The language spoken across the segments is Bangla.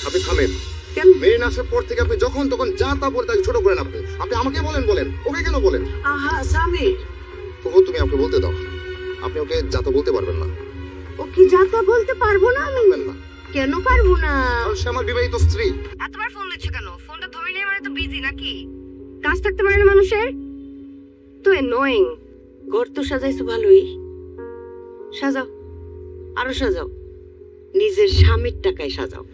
আপনি থামেন। মেরিন আসার পর থেকে আপনি যখন তখন যা তা বলে তাকে ছোট করেন। আপনি আমাকে বলেন, ওকে কেন বলেন? আহা স্বামী, তবু তুমি আমাকে বলতে দাও। আপনি ওকে যা তা বলতে পারবেন না। ও কি যাতা বলতে পারবো না আমি? পারবেন না, কেন পারবো না? কারণ সে আমার বিবাহিত স্ত্রী। এতবার ফোন দিচ্ছ কেন? ফোনটা ধরে নিয়ে মানে তো বিজি নাকি? কাজ থাকতে পারে না মানুষের? তো অ্যানোয়িং। ঘর তো সাজাইছো ভালোই, সাজাও, আরো সাজাও, নিজের স্বামীর টাকায় সাজাও।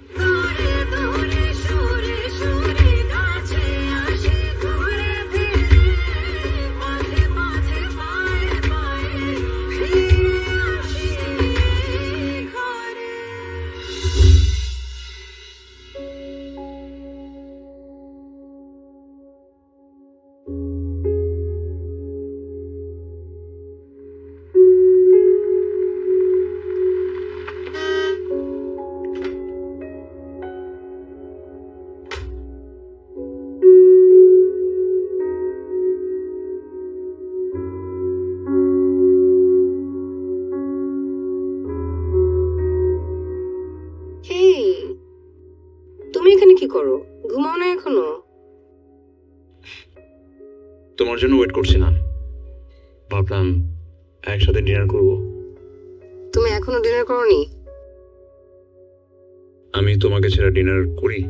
হেই, তুমি এখানে কি করো? ঘুমাও না এখনো? তোমার জন্য ওয়েট করছি না, ভাবলাম একসাথে ডিনার করব। তুমি এখনো ডিনার করোনি? আমি তোমাকে ছেড়ে ডিনার করি?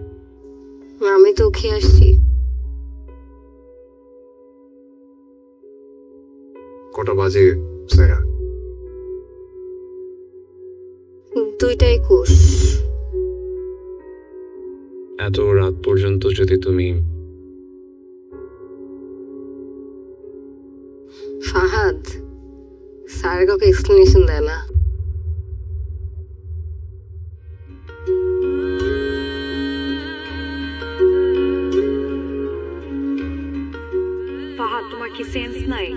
আমি তো খেয়ে আসছি। কটা বাজে সায়া? 2:21। এত রাত পর্যন্ত যদি তুমি... ফাহাদ স্যার কাউকে এক্সপ্লেনেশন দেয় না। ফাহাদ, তোমার কি সেন্স নাই?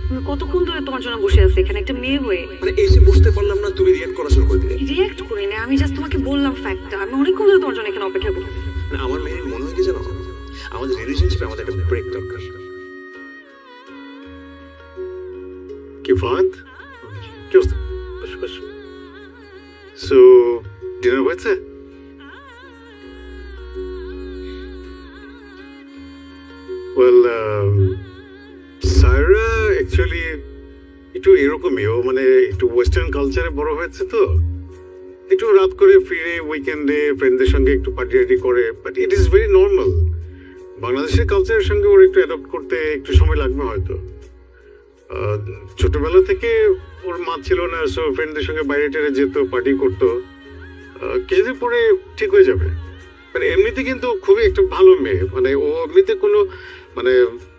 আমি কতক্ষণ ধরে তোমার জন্য বসে আছি এখানে একটা মেয়ে হয়ে। মানে এসে বুঝতে পারলাম না, তুমি রিঅ্যাক্ট করা শুরু করে দিলে। রিঅ্যাক্ট করি না, আমি জাস্ট তোমাকে বললাম ফ্যাক্টটা। আমি অনেকক্ষণ ধরে তোমার জন্য এখানে অপেক্ষা করতেছি। মানে আমার মেয়ের মনে হয় কি জানো, আমাদের রিলেশনশিপে আমাদের একটা ব্রেক দরকার। কি ফাহাদ, কি অবস্থা? বসো বসো। সো ডিনার হয়েছে? ওয়েল, সায়রা অ্যাকচুয়ালি একটু এরকমইও, মানে একটু ওয়েস্টার্ন কালচারে বড় হয়েছে তো, একটু রাত করে ফিরে উইকেন্ডে ফ্রেন্ডদের সঙ্গে একটু পার্টি করে, but it is very normal. বাংলাদেশের কালচারের সঙ্গে ওর একটু অ্যাডপ্ট করতে একটু সময় লাগবে হয়তো। ছোটবেলা থেকে ওর মা ছিল না, সো ফ্রেন্ডদের সঙ্গে বাইরে টেরে যেত, পার্টি করতো। কিছুদিন পরে ঠিক হয়ে যাবে। মানে এমনিতে কিন্তু খুবই একটা ভালো মেয়ে, মানে ও এমনিতে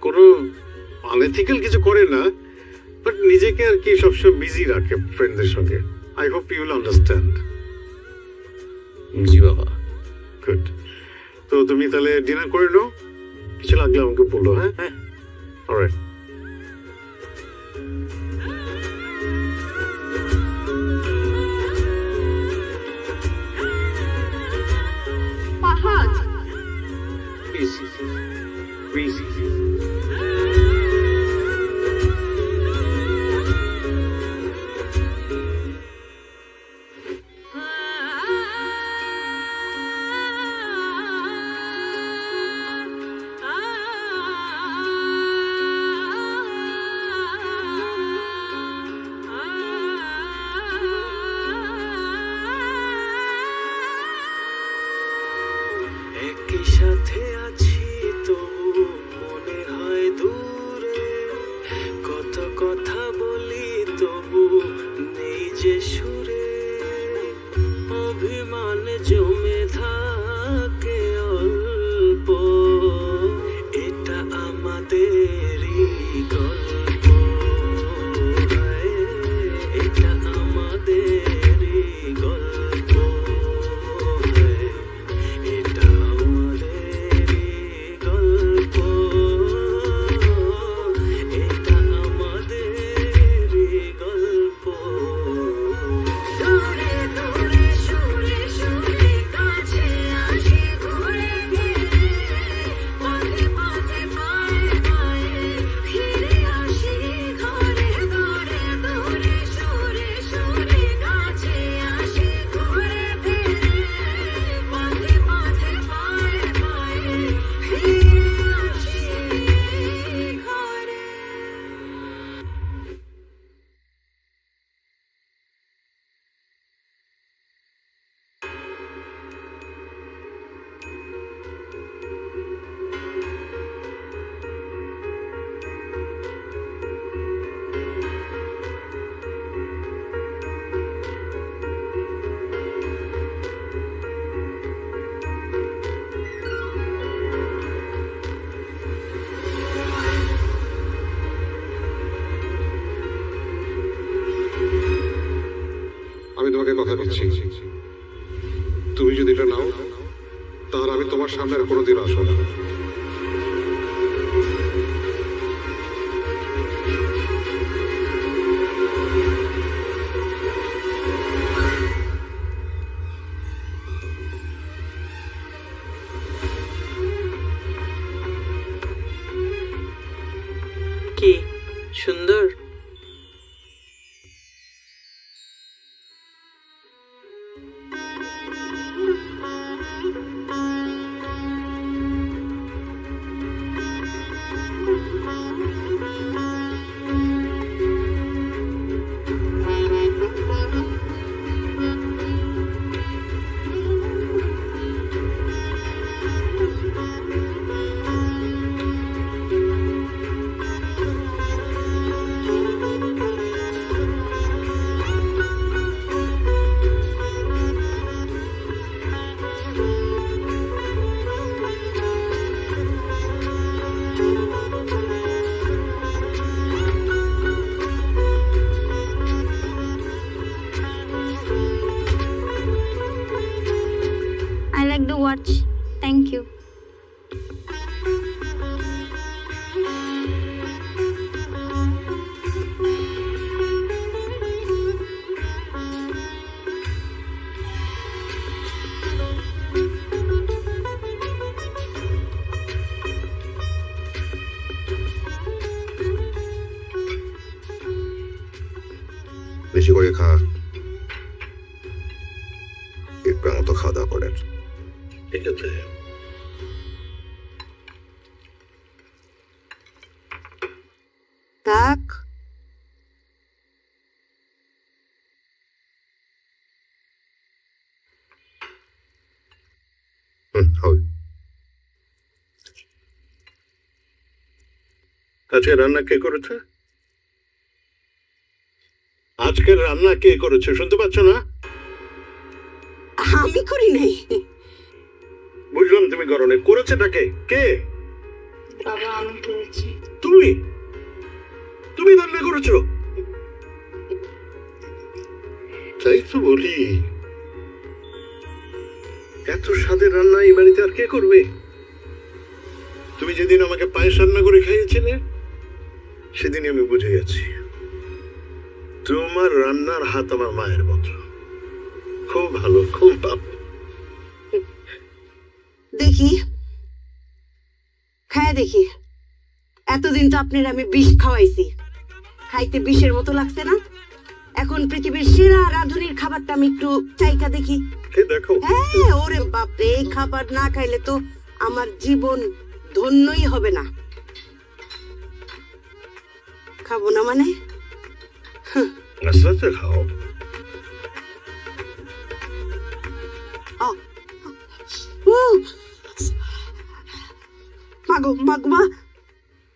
কোনো আনএথিক্যাল কিছু করে না, বাট নিজেকে আর কি সবসময় বিজি রাখে ফ্রেন্ডদের সঙ্গে। I hope you will understand. জি বাবা। গুড। তো তুমি তাহলে ডিনার করে নাও, কিছু লাগলে আমাকে বলো। হ্যাঁ হ্যাঁ। অলরাইট। Fahad, please please. একই সাথে আছি তবু মনে হয় দূরে, কত কথা বলি তবু নেই যে সুরে, অভিমান জমে থাকে অল্প, এটা আমাদেরই গল্প, হায়, এটা আমাদেরই গল্প, হায়, এটা আমাদেরই গল্প, এটা আমাদেরই গল্প। সুরে সুরে সুরে সুরে দিচ্ছি, তুমি যদি এটা নাও তাহলে আমি তোমার সামনে আর কোনোদিন আসবো না। কি সুন্দর। I like the watch. Thank you. বেশি করে খা, পেটটা মতো খাওয়া দাওয়া করেন। ঠিক আছে। থাক। হবে। আজকে রান্না কে করেছে? আজকের রান্না কে করেছে শুনতে পাচ্ছ না? আমি করি নাই। বুঝলাম তুমি করনি, করেছেটা কে? কে? বাবা আমি করেছি। তুমি তুমি রান্না করেছো? তাই তো বলি, এত স্বাদের রান্না এই বাড়িতে আর কে করবে? তুমি যেদিন আমাকে পায়েস রান্না করে খাইয়েছিলে সেদিনই আমি বুঝে গেছি তোমার রান্নার হাত আমার মায়ের মতো। খুব ভালো, খুব ভালো। দেখি, খায় দেখি। এতদিন তো আপনার আমি বিষ খাওয়াইছি, খাইতে বিষের মতো লাগছে না? এখন পৃথিবীর সেরা রাঁধুনির খাবারটা আমি একটু চাইকা দেখি। কে দেখো? হ্যাঁ, ওরে বাপরে, এই খাবার না খাইলে তো আমার জীবন ধন্যই হবে না। খাবো না মানে? আস্তে আস্তে খাও। মাগো মাগো মা,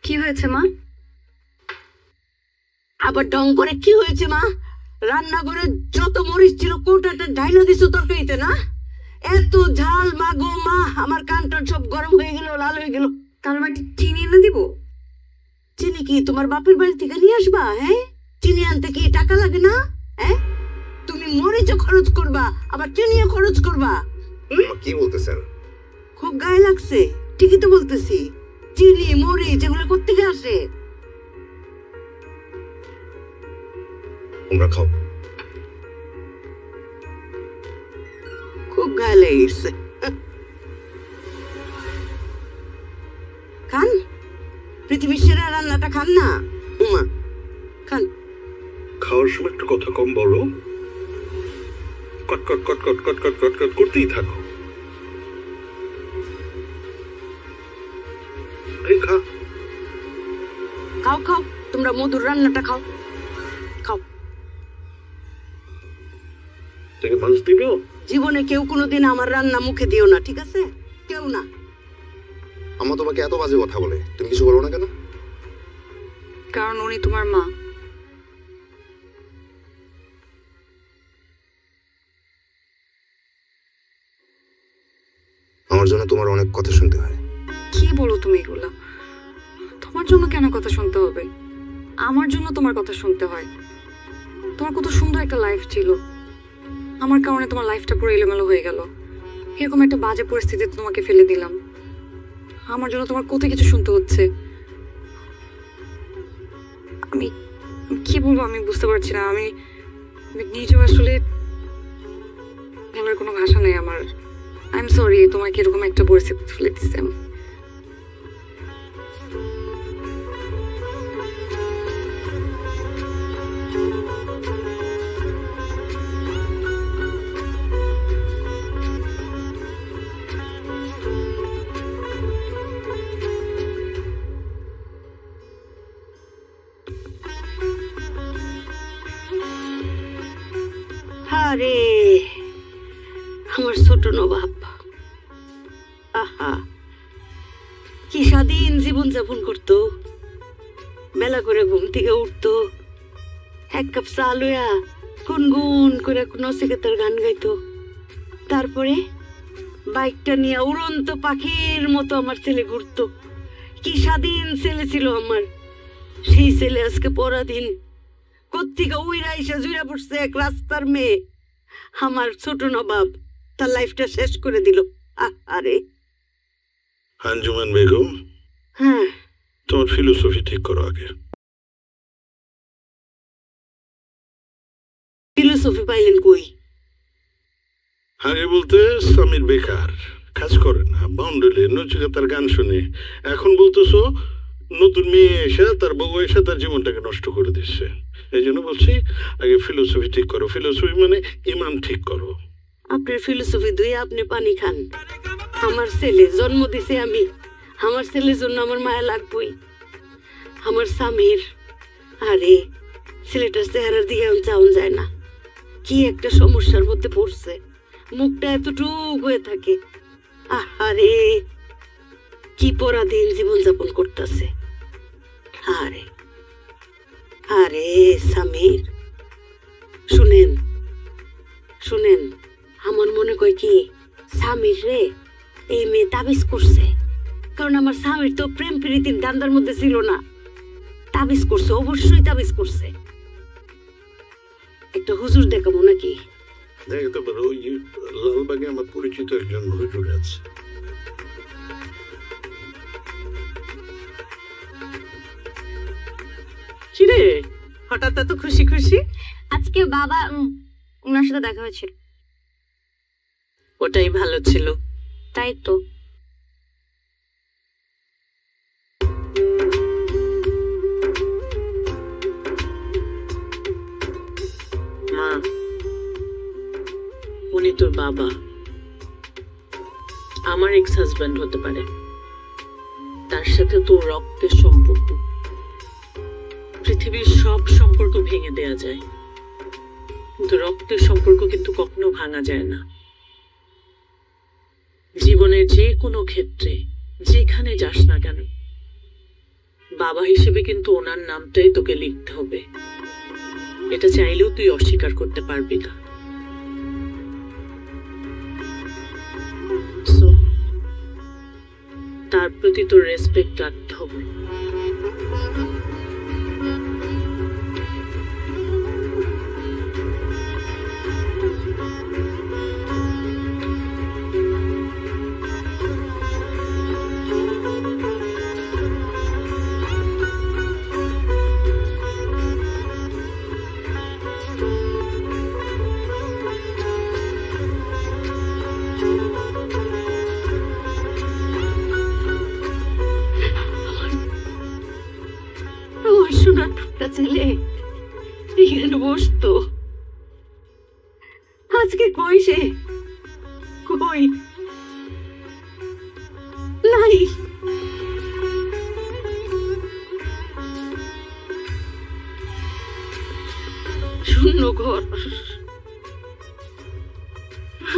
কি হয়েছে মা? আবার ডং করে কি হয়েছে মা? রান্নাঘরে যত মরিচ ছিল কোটাটা ঢাইলা দিছো তরকারিতে না? এত ঝাল মাগো মা, আমার কানটা সব গরম হয়ে গেল, লাল হয়ে গেল। তার মানে চিনি এনে দিব? চিনি কি তোমার বাপের বাড়ি থেকে নিয়ে আসবা? হ্যাঁ, চিনি আনতে কি টাকা লাগে না? হ্যাঁ, তুমি মরিচও খরচ করবা, আবার চিনিও খরচ করবা। কি বলতেছেন? খুব গায়ে লাগছে। ঠিকই তো বলতেছি, চিনি মরিচ এগুলো কোত্থেকে আসে? তোমরা খাও। খুব গায়ে লেগেছে। খান, পৃথিবীর সেরা রান্নাটা খান না উমা, খান। খাওয়ার সময় একটু কথা কম বলো, কট কট কট কট কট কট কট কট করতেই থাকো। এই খা। খাও খাও, তোমরা মধুর রান্নাটা খাও, খাও। থেকে মাছ দিবে? জীবনে কেউ কোনোদিন আমার রান্না মুখে দিও না, ঠিক আছে? কেউ না। আমার তোমাকে এত বাজে কথা বলে, তুমি কিছু বলো না কেন? কারণ উনি তোমার মা। আমার জন্য তোমার অনেক কথা শুনতে হয়। কি বলো তুমি এগুলা? তোমার জন্য কেন কথা শুনতে হবে? আমার জন্য তোমার কথা শুনতে হয়। তোমার কত সুন্দর একটা লাইফ ছিল, আমার কারণে তোমার লাইফটা পুরো এলোমেলো হয়ে গেল। এরকম একটা বাজে পরিস্থিতিতে তোমাকে ফেলে দিলাম। আমার জন্য তোমার কত কিছু শুনতে হচ্ছে। আমি কি বলবো আমি বুঝতে পারছি না। আমি নিজেও আসলে বলার কোনো ভাষা নেই আমার। আই এম সরি তোমাকে এরকম একটা পরিস্থিতি ফেলে দিচ্ছি আমি। আরে আমার ছোট নবাব, আহা কি স্বাধীন জীবন যাপন করতো। বেলা করে ঘুম থেকে উঠতো, এক কাপ চা লইয়া গুনগুন করে নচিকেতার গান গাইতো। তারপরে বাইকটা নিয়ে উড়ন্ত পাখির মতো আমার ছেলে ঘুরতো। কি স্বাধীন ছেলে ছিল আমার। সেই ছেলে আজকে পরাধীন, কোত্থেকে উইরা এসে জুড়ে পড়ছে এক রাস্তার মেয়ে। আমার ছোট নবাব তার লাইফটা শেষ করে দিল। আরে আঞ্জুমান বেগম, হ্যাঁ, তোমার ফিলোসফি ঠিক করো আগে। ফিলোসফি পাইলেন কই? আগে বলতে স্বামীর বেকার, কাজ করে না, বাউন্ডুলে নচিকেতার গান শুনে। এখন বলতেছো নতুন মেয়ে এসে তার বউ এসে তার জীবনটাকে নষ্ট করে দিচ্ছে। এই জন্য বলছি আগে ফিলোসফি ঠিক করো। ফিলোসফি মানে ইমান ঠিক করো। আপনার ফিলোসফি দুই আপনি পানি খান। আমার ছেলে জন্ম দিছে আমি, আমার ছেলের জন্য আমার মায়া লাগবই। আমার স্বামীর, আরে ছেলেটার চেহারার দিকে চাউন যায় না। কি একটা সমস্যার মধ্যে পড়ছে, মুখটা এতটুক হয়ে থাকে। আরে কি পরাধীন জীবন যাপন করতেছে। আরে আরে সামির, শুনেন শুনেন, আমার মনে কয় কি স্বামীর রে এই মেয়ে তাবিজ করছে। কারণ আমার স্বামীর তো প্রেম প্রীতির দান্দার মধ্যে ছিল না। তাবিজ করছে, অবশ্যই তাবিজ করছে। একটা হুজুর দেখাবো নাকি? দেখতে পারো ওই লালবাগে আমার পরিচিত একজন হুজুর আছে। কিরে হঠাৎ এত খুশি খুশি? আজকে বাবা ওনার সাথে দেখা হয়েছিল। ওটাই ভালো ছিল। তাই তো। মা, উনি তোর বাবা, আমার এক্স হাজব্যান্ড হতে পারে, তার সাথে তোর রক্তের সম্পর্ক। পৃথিবীর সব সম্পর্ক ভেঙে দেয়া যায়, কিন্তু রক্তের সম্পর্ক কিন্তু কখনো ভাঙা যায় না। জীবনের যে কোনো ক্ষেত্রে যেখানে যাস না কেন, বাবা হিসেবে কিন্তু ওনার নামটাই তোকে লিখতে হবে। এটা চাইলেও তুই অস্বীকার করতে পারবি না। So, তার প্রতি তোর রেসপেক্ট রাখতে হবে। আমার সোনার টুকটা ছেলে এখানে বসতো। আজকে কই সে? কই নাই। শূন্য ঘর,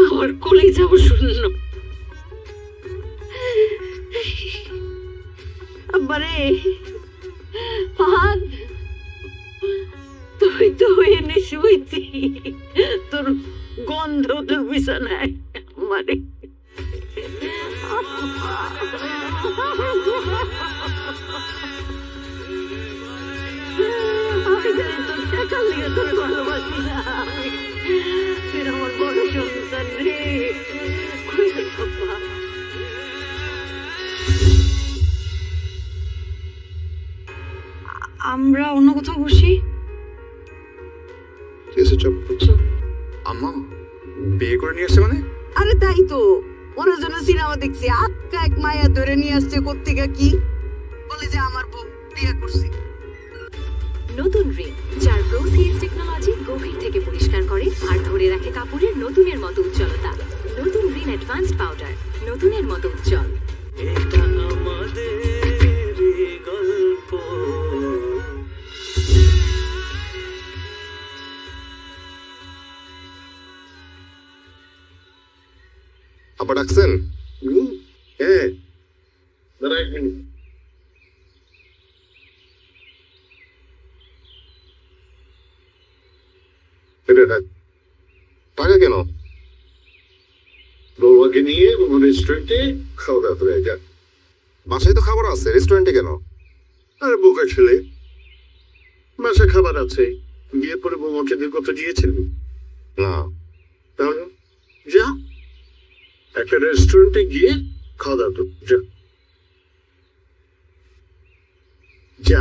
আমার কোলে যাব শূন্য। আব্বারে পান, তুই তো এনে শুয়েছি, তোর গন্ধ তোর বিছানায়। মানে আমি জানি তোর টাকা লিয়ে তোর ভালোবাসি না। তুই আমার আমরা অন্য কোথাও বসি। আম্মা বিয়ে করে নিয়ে আসছে মানে? আরে তাই তো, ওরা জন্য সিনেমা দেখছি, আক্কা এক মায়া ধরে নিয়ে আসছে কোত্থেকে কি বলে যে আমার বউ বিয়ে করছে। নতুন রিন, যার প্রোসিএস টেকনোলজি গভীর থেকে পরিষ্কার করে আর ধরে রাখে কাপড়ের নতুনের মতো উজ্জ্বলতা। নতুন রিন অ্যাডভান্সড পাউডার, নতুনের মতো উজ্জ্বল। এটা আমাদের গল্প। আবার ডাকছেন? হ্যাঁ, দাঁড়া এক মিনিট। টাকা কেন? বৌমাকে নিয়ে রেস্টুরেন্টে খাওয়া দাওয়া করে যা। বাসায় তো খাবার আছে, রেস্টুরেন্টে কেন? আরে বোকা ছেলে, বাসায় খাবার আছে, বিয়ের পরে বৌমাকে দিয়ে কথা দিয়েছিলি না। তাহলে যা, একটা রেস্টুরেন্টে গিয়ে খাওয়া দাওয়া তো যা যা।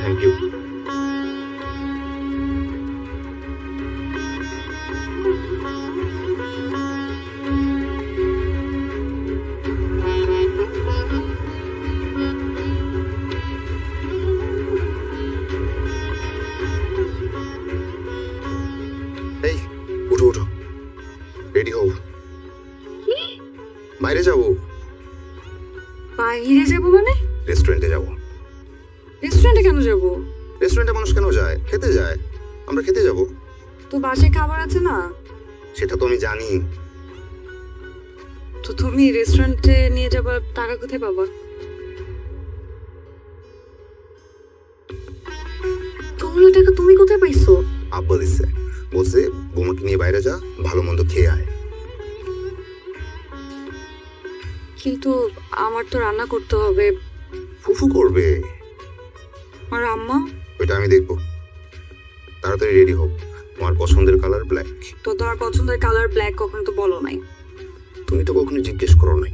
Thank you. এই উঠো উঠো, রেডি হও, বাইরে যাবো। বাইরে যাবো মানে? রেস্টুরেন্টে যাবো। রেস্টুরেন্টে কেন যাবো? রেস্টুরেন্টে মানুষ কেন যায়? খেতে যায়, আমরা খেতে যাব। তো বাসায় খাবার আছে না? সেটা তো আমি জানি। তো তুমি রেস্টুরেন্টে নিয়ে যাবার টাকা কোথায় পাবা? তোগুলো টাকা তুমি কোথায় পাইছো? আব্বা দিচ্ছে, বলছে বৌমাকে নিয়ে বাইরে যা, ভালো মন্দ খেয়ে আয়। কিন্তু আমার তো রান্না করতে হবে। ফুফু করবে। আর আম্মা? ওইটা আমি দেখবো। তাড়াতাড়ি রেডি হোক, তোমার পছন্দের কালার ব্ল্যাক। তো তোমার পছন্দের কালার ব্ল্যাক কখনো তো বলো নাই। তুমি তো কখনো জিজ্ঞেস করো নাই।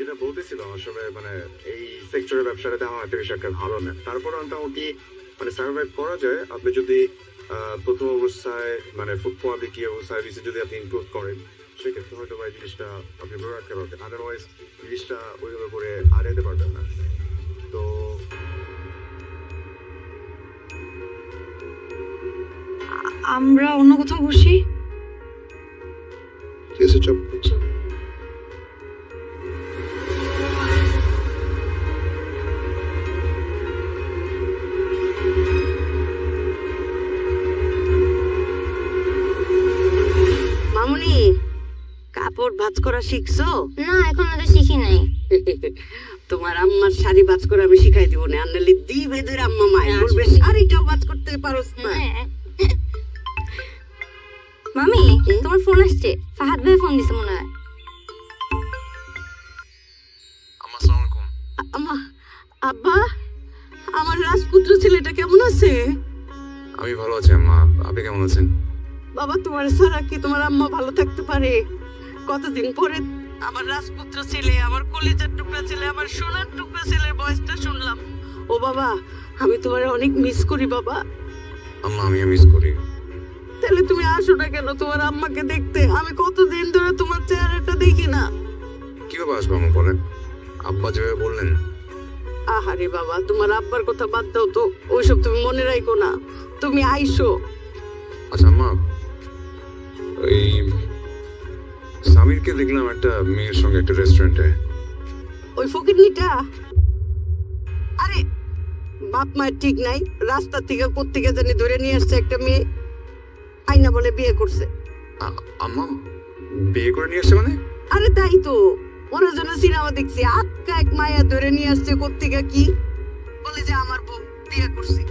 যেটা বলতেছিলাম আসলে মানে এই সেক্টরের ব্যবসাটাতে আমার বেশ একটা ভালো না, তারপর মোটামুটি মানে সার্ভাইভ করা যায় আপনি যদি প্রথম অবস্থায় মানে ফুড কোয়ালিটি এবং সার্ভিসে যদি আপনি ইমপ্রুভ করেন, সেক্ষেত্রে হয়তো বা এই জিনিসটা আপনি ধরে রাখতে পারবেন। আদারওয়াইজ জিনিসটা ওইভাবে করে আড়াইতে পারবেন না। তো আমরা অন্য কোথাও বসি। মামুনি, কাপড় ভাঁজ করা শিখছো? না এখনো তো শিখি নাই। তোমার আম্মার শাড়ি ভাঁজ করে আমি শিখাই দিব না, আনলে দি বেদের আম্মা মায় বলবে শাড়িটাও ভাঁজ করতে পারোস না। হ্যাঁ। মামি, তোমার ফোন আসছে, ফাহাদ ভাই ফোন দিছে মনে হয়। আসসালামু আলাইকুম। আম্মা, আব্বা, আমার রাজপুত্র ছেলেটা কেমন আছে? আমি ভালো আছি আম্মা, আপনি কেমন আছেন? বাবা, তোমার ছাড়া কি তোমার আম্মা ভালো থাকতে পারে? কতদিন পরে আমার রাজপুত্র ছেলে, আমার কলিজার টুকরা ছেলে, আমার সোনার টুকরা ছেলের বয়সটা শুনলাম। ও বাবা, আমি তোমার অনেক মিস করি বাবা। আম্মা আমি মিস করি। তাহলে তুমি আসো না কেন তোমার আম্মাকে দেখতে? আমি কতদিন ধরে তোমার চেহারাটা দেখি না। কিভাবে আসবো আম্মা বলেন? আব্বা যেভাবে বললেন। আহারে বাবা, তোমার আব্বার কথা বাদ দাও তো, ওইসব তুমি মনে রাখো না, তুমি আইসো। আচ্ছা আম্মা, ওই সামিরকে দেখলাম একটা মেয়ের সঙ্গে একটা রেস্টুরেন্টে। ওই ফকিরনিটা? আরে বাপ মায়ের ঠিক নাই, রাস্তা থেকে কোত্থেকে জানি ধরে নিয়ে আসছে একটা মেয়ে, আইনা বলে বিয়ে করছে। আম্মা বিয়ে করে নিয়ে আসছে মানে? আরে তাই তো, ওরা জন্য সিনেমা দেখছি, আক্কা এক মায়া ধরে নিয়ে আসছে কোত্থেকে কি বলে যে আমার বউ বিয়ে করছে।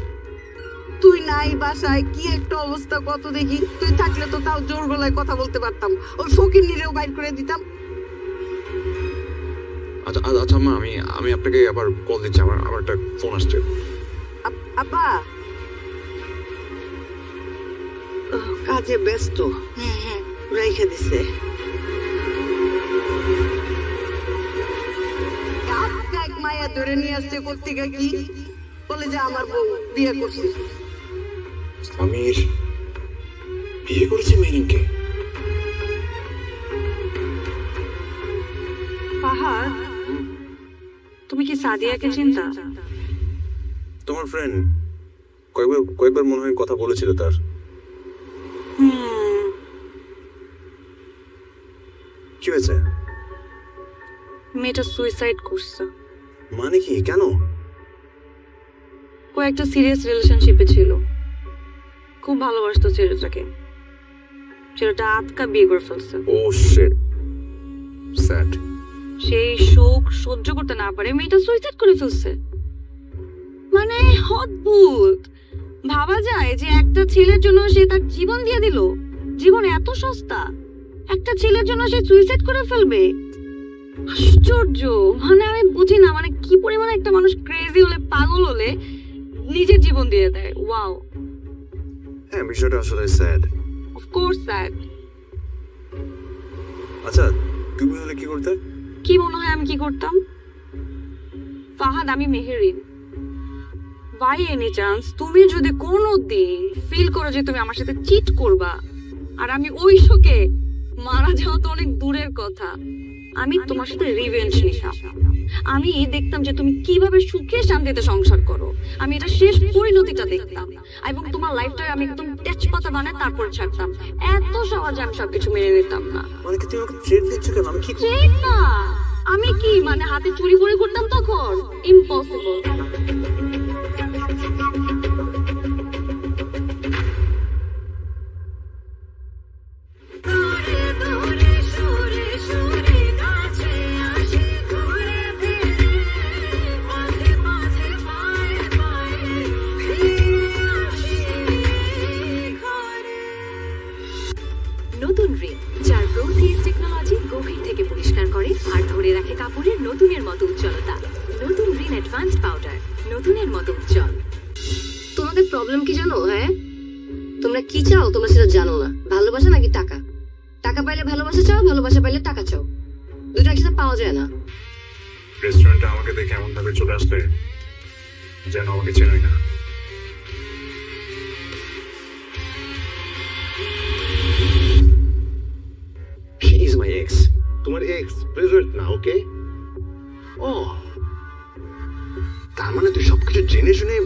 তুই নাই বাসায়, কি একটা অবস্থা কত দেখি। তুই থাকলে তো তাও জোর গলায় কথা বলতে পারতাম, ওই ফকির নিরেও বাইর করে দিতাম। আচ্ছা আচ্ছা আম্মা, আমি আপনাকে আবার কল দিচ্ছি, আমার একটা ফোন আসছে। আব্বা কাজে ব্যস্ত, রেখে দিছে। এক মায়া ধরে নিয়ে আসছে কর্তিকা, কি বলে যে আমার বউ বিয়ে করছে। আমির বিয়ে করেছে মেরিনকে? ফাহাদ, তুমি কি সাদিয়াকে চিন্তা? তোমার ফ্রেন্ড কয়েকবার মনে হয় কথা বলেছিল তার। কি হয়েছে? মেয়েটা সুইসাইড করছে। মানে কি, কেন? ও একটা সিরিয়াস রিলেশনশিপে ছিল, খুব ভালোবাসতো ছেলেটাকে। ছেলেটা আটকা বিয়ে করে ফেলছে। ও শিট, স্যাড। সেই শোক সহ্য করতে না পারে মেয়েটা সুইসাইড করে ফেলছে। মানে অদ্ভুত, ভাবা যায় যে একটা ছেলের জন্য সে তার জীবন দিয়ে দিল। জীবন এত সস্তা, একটা ছেলের জন্য সে সুইসাইড করে ফেলবে? আশ্চর্য, মানে আমি বুঝি না, মানে কি পরিমাণে একটা মানুষ ক্রেজি হলে, পাগল হলে নিজের জীবন দিয়ে দেয়। ওয়াও, হ্যাঁ বিষয়টা আসলে স্যাড। Of course sad. আচ্ছা তুমি হলে কি করতে? কি মনে হয় আমি কি করতাম? ফাহাদ, আমি মেহেরিন। বাই এনি চান্স তুমি যদি কোনোদিন ফিল করো যে তুমি আমার সাথে চিট করবা, আর আমি ওই শোকে মারা যাওয়া তো অনেক দূরের কথা, আমি তোমার সাথে রিভেঞ্জ নিতাম। আমি দেখতাম যে তুমি কিভাবে সুখে শান্তিতে সংসার করো, আমি এটা শেষ পরিণতিটা দেখতাম, এবং তোমার লাইফটা আমি একদম তেজপাতা বানায় তারপর ছাড়তাম। এত সহজে আমি সবকিছু মেনে নিতাম না। মানে কি তুমি আমাকে থ্রেট দিচ্ছ কেন? আমি কি ট্রেড না, আমি কি মানে হাতে চুরি পরে করতাম তখন? ইম্পসিবল। নতুন রিন, যার প্রোসিএস টেকনোলজি গভীর থেকে পরিষ্কার করে আর ধরে রাখে কাপড়ের নতুনের মতো উজ্জ্বলতা। নতুন রিন অ্যাডভান্সড পাউডার, নতুনের মতো উজ্জ্বল। তোমাদের প্রবলেম কি জানো? হ্যাঁ, তোমরা কি চাও তোমরা সেটা জানো না। ভালোবাসা নাকি টাকা? টাকা পাইলে ভালোবাসা চাও, ভালোবাসা পাইলে টাকা চাও, দুটো একসাথে পাওয়া যায় না। রেস্টুরেন্টে আমাকে দেখে এমন ভাবে চলে আসলে যেন আমাকে চেনোই না। She is my ex. তোমার এক্স প্রেজেন্ট না, ওকে? ও তার মানে তুই সবকিছু জেনে শুনে